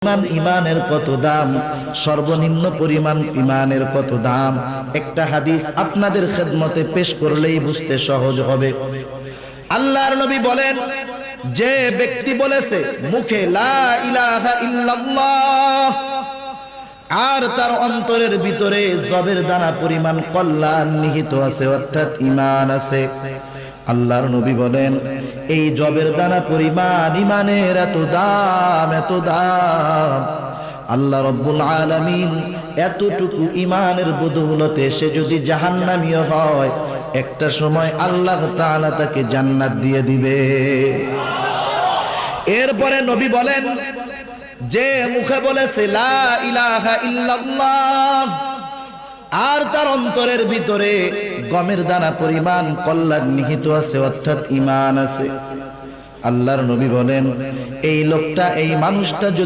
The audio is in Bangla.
ইমানের কত দাম, সর্বনিম্ন পরিমাণ ইমানের কত দাম, একটা হাদিস আপনাদের খেদমতে পেশ করলেই বুঝতে সহজ হবে। আল্লাহর নবী বলেন, যে ব্যক্তি বলেছে মুখে লা ইলাহা ইল্লাল্লাহ আর তার অন্তরের ভিতরে জবের দানা পরিমাণ কল্যাণ নিহিত আছে, অর্থাৎ ঈমান আছে, আল্লাহর নবী বলেন এই জবের দানা পরিমাণ ঈমানের এত দাম, এত দাম, আল্লাহ রাব্বুল আলামিন এতটুকু ঈমানের বদৌলতে সে যদি জাহান্নামীও হয়, একটা সময় আল্লাহ তাআলা তাকে জান্নাত দিয়ে দিবে। এরপরে নবী বলেন, যে মুখে বলেছে লা ইলাহা ইল্লাল্লাহ আর তার অন্তরের ভিতরে গমের দানা পরিমাণ কল্যাণ নিহিত আছে, অর্থাৎ ঈমান আছে, আল্লাহর নবী বলেন এই লোকটা, এই মানুষটা যদি